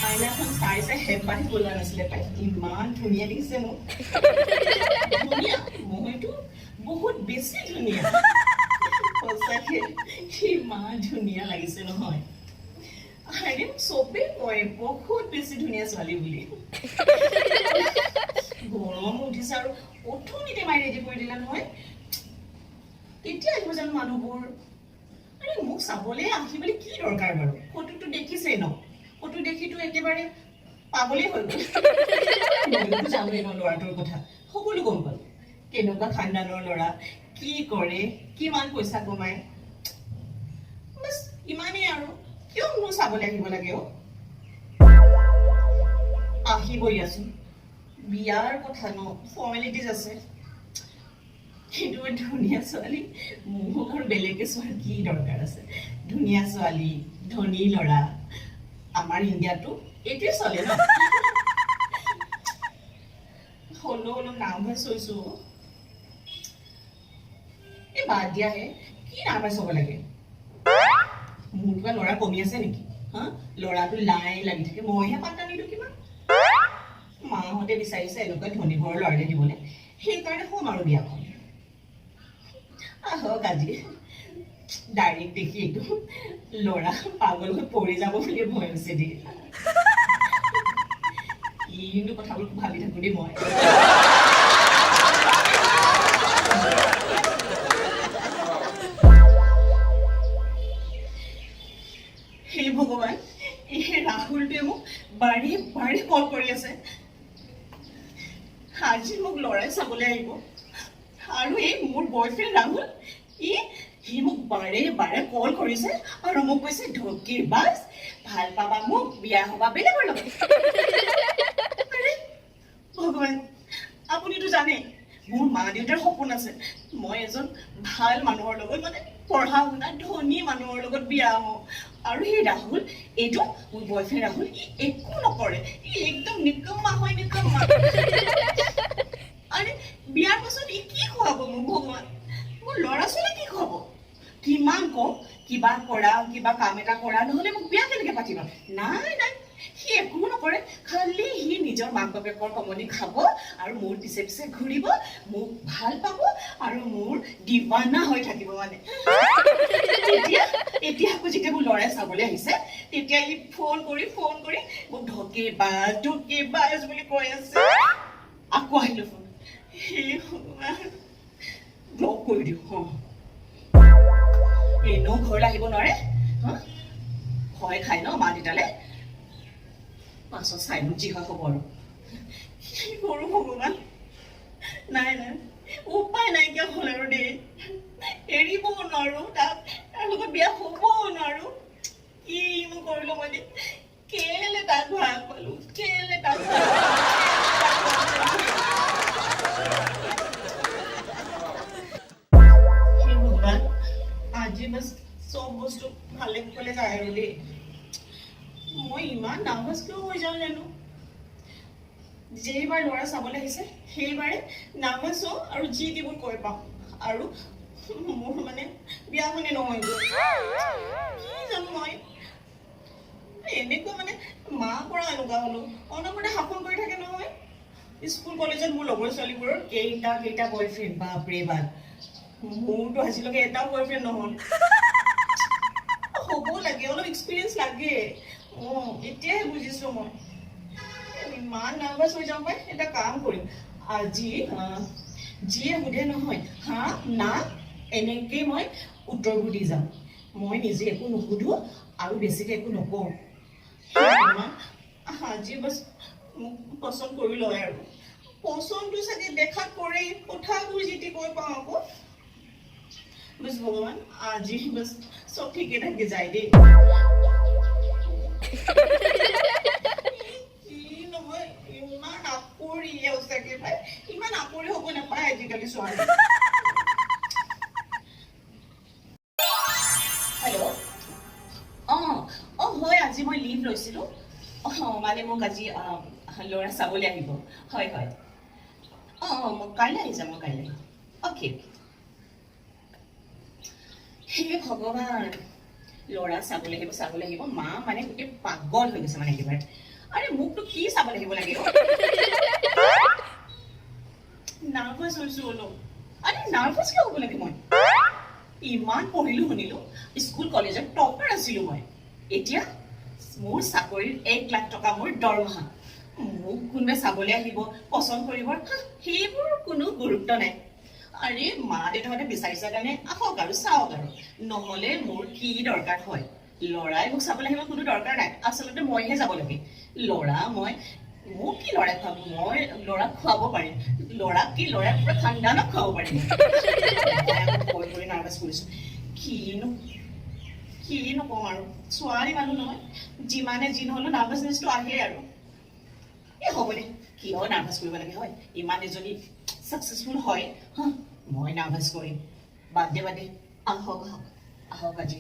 আইনাখন চাই চাই হেঁপাহি পলোৱা নাছিলে পাই ইমান ধুনীয়া দেখিছে মোক ধুনীয়া মইতো বহুত বেছি ধুনীয়া সঁচাকে ইমান ধুনীয়া লাগিছে নহয় আৰে চবেই কয় বহুত বেছি ধুনীয়া ছোৱালী বুলি গৰম উঠিছে আৰু অথনিতে মাৰি ৰেডি কৰি দিলা নহয় কেতিয়া আহিব জানো মানুহবোৰ আৰে মোক চাবলে আহিবলৈ কি দৰকাৰ বাৰু ফটোটো দেখিছে ন ফটো দেখিতো একেবাৰে পাগলে হৈ গ'ল মইতো জানোৱেই ন ল'ৰাটোৰ কথা সকলো গম পালো কেনেকুৱা খানদানৰ ল'ৰা কি কৰে কিমান পইচা কমায় বাছ ইমানেই আৰু কিয় মোৰ চাবলৈ আহিব লাগে অ আহিবই আছো বিয়াৰ কথা ন ফৰ্মেলিটিজ আছে কিন্তু ধুনীয়া ছোৱালী মোক আৰু বেলেগে চোৱাৰ কি দৰকাৰ আছে ধুনীয়া ছোৱালী ধনী ল'ৰা আমাৰ ইণ্ডিয়াটো এইটোৱে চলে ন হ'লেও অলপ নাৰ্ভাছ হৈছো এই বাদ দিয়াহে কি নাৰ্ভাছ হ'ব লাগে মোৰ কিবা ল'ৰা কমি আছে নেকি হা ল'ৰাটো লাই লাগি থাকে মইহে পাত্তা নিদিওঁ কিবা মাহঁতে বিচাৰিছে এনেকুৱা ধনী ঘৰৰ ল'ৰালে দিবলৈ সেইকাৰণে হ'ম আৰু বিয়াখন আহক আজি ডাইৰেক্ট দেখি একদম ল'ৰা পাগল হৈ পৰি যাব বুলি ভয় হৈছে দেই কিন্তু কথাবোৰ ভাবি থাকো দেই মই হে ভগৱান এই ৰাহুলটোৱে মোক বাৰে বাৰে কল কৰি আছে আজি মোক ল'ৰাই চাবলৈ আহিব আৰু এই মোৰ বয়ফ্ৰেণ্ড ৰাহুল সি মোক বাৰে বাৰে কল কৰিছে আৰু মোক কৈছে ঢকি বাছ ভাল পাবা মোক বিয়া হবা বেলেগৰ লগত আৰে ভগৱান আপুনিতো জানে মোৰ মা দেউতাৰ সপোন আছে মই এজন ভাল মানুহৰ লগত মানে পঢ়া শুনা ধনী মানুহৰ লগত বিয়া হওঁ আৰু সেই ৰাহুল এইটো মোৰ বয়ফ্ৰেণ্ড ৰাহুল একো নকৰে একদম নিকম্মা হয় নিকম্মা আৰে বিয়াৰ পাছত কি খুৱাব মোক ভগৱান মোৰ ল'ৰা ছোৱালী কি খুৱাব কিমান কওঁ কিবা কৰা কিবা কাম এটা কৰা নহ'লে মোক বিয়া কেনেকৈ পাতিবা নাই নাই সি একো নকৰে খালি সি নিজৰ মাক বাপেকৰ কমনি খাব আৰু মোৰ পিছে পিছে ঘূৰিব মোক ভাল পাব আৰু মোৰ দিৱানা হৈ থাকিব মানে এতিয়া আকৌ যেতিয়া মোৰ ল'ৰাই চাবলৈ আহিছে তেতিয়া ই ফোন কৰি মোক ঢকে বাজ বুলি কৈ আছে আকৌ আহিলো ফোন ব্লক কৰি দিওঁ এনেও ঘৰলৈ আহিব নোৱাৰে ভয় খাই ন মা দেউতালে পাছত চাই মোক যি হয় হ'ব আৰু কি কৰোঁ ভগৱান নাই উপায় নাইকিয়া হ'ল আৰু দেই এৰিবও নোৱাৰো তাৰ লগত বিয়া হ'বও নোৱাৰো কিনো কৰিলো মই দেই কেলে তাক ভাল পালো কেলে তাক আজি বাছ চব বস্তু ভালে কুশলে যায় আৰু দেই মই ইমান নাৰ্ভাছ কিয় হৈ যাওঁ জানো যেইবাৰ ল'ৰা চাবলৈ আহিছে সেইবাৰে নাৰ্ভাছ হওঁ আৰু যি দিবোৰ কৈ পাওঁ আৰু মোৰ মানে বিয়াখনে নহয় গৈ কি জানো মই এনেকুৱা মানে মাৰ পৰা এনেকুৱা হ'লো অনবৰতে শাসন কৰি থাকে নহয় স্কুল কলেজত মোৰ লগৰ ছোৱালীবোৰৰ কেইটা বয়ফ্ৰেণ্ড বাপৰে বাপ মোৰতো আজিলৈকে এটাও বয়ফ্ৰেণ্ড নহ'ল হ'ব লাগে অলপ এক্সপিৰিয়েঞ্চ লাগে এতিয়াহে বুজিছো মই ইমান নাৰ্ভাছ হৈ যাওঁ পাই এটা কাম কৰিম আজি যিয়ে সোধে নহয় হা না এনেকৈ মই উত্তৰবোৰ দি যাম মই নিজে একো নুসুধো আৰু বেছিকৈ একো নকওঁ আজি বাছ মোক পচন্দ কৰি লয় আৰু পচন্দটো চাগে দেখাত কৰে কথাবোৰ যি কৈ পাওঁ আকৌ বাছ ভগৱান আজি বাছ চব ঠিকে থাকে যায় দেই ইমান আপৰি সঁচাকে পাই ইমান আপৰি হ'ব নাপায় আজিকালি ছোৱালী হেল্ল' হয় আজি মই লিভ লৈছিলোঁ মানে মোক আজি ল'ৰা চাবলৈ আহিব হয় মই কাইলৈ আহি যাম কাইলৈ অ'কে হে ভগৱান ল'ৰা চাবলৈ আহিব মা মানে গোটেই পাগল হৈ গৈছে মানে একেবাৰে আৰে মোকতো কি চাব লাগিব লাগে নাৰ্ভাছ হৈছো অলপ আৰে নাৰ্ভাছ কিয় হ'ব লাগে মই ইমান পঢ়িলো শুনিলো স্কুল কলেজত টপাৰ আছিলো মই এতিয়া মোৰ চাকৰিৰ 1 লাখ টকা মোৰ দৰমহা মোক কোনোবাই চাবলৈ আহিব পচন্দ কৰিব সেইবোৰ কোনো গুৰুত্ব নাই আৰে মা দেউতাহঁতে বিচাৰিছে কাৰণে আহক আৰু চাওক আৰু নহ'লে মোৰ কি দৰকাৰ হয় লৰাই মোক চাবলৈ আহিব কোনো দৰকাৰ নাই আচলতে মইহে যাব লাগে লৰা মই মোক কি লৰাই খুৱাব মই লৰাক খুৱাব পাৰিম লৰাক কি লৰাই পুৰা ঠাণ্ডানত খুৱাব পাৰিম ভয় কৰি নাৰ্ভাছ কৰিছো কিনো কম আৰু ছোৱালী মানুহ নহয় যিমানে যি নহ'লেও নাৰ্ভাছনেছটো আহে আৰু এই হ'ব দে কিয় নাৰ্ভাছ কৰিব লাগে হয় ইমান এজনী ছাকচেছফুল হয় মই নাৰ্ভাছ কৰিম বাদ দে আহক আজি